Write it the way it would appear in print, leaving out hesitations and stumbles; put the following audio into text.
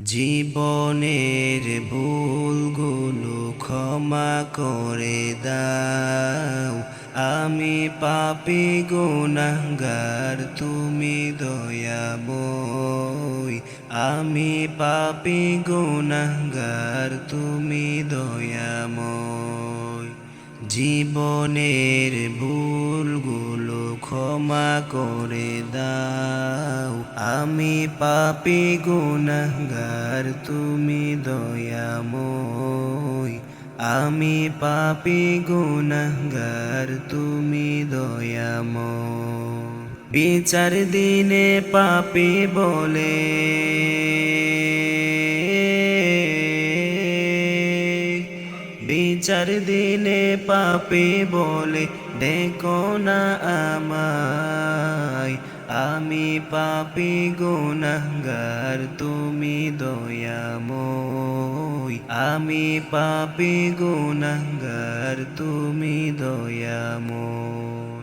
জীবনের ভুলগুলো ক্ষমা করে দাও। আমি পাপী গুনাহগার, তুমি দয়াময়। আমি পাপী গুনাহগার, তুমি দয়াময়। জীবনের ভুলগুলো ক্ষমা করে দাও। আমি পাপী গুনাহগার, তুমি দয়াময়। আমি পাপী গুনাহগার, তুমি দয়াময়। বিচার দিনে পাপী বলে বিচার দিনে পাপী বলে দেখো না আমায়। আমি পাপী গুনাহগার, তুমি দয়াময়। আমি পাপী গুনাহগার, তুমি দয়াময়।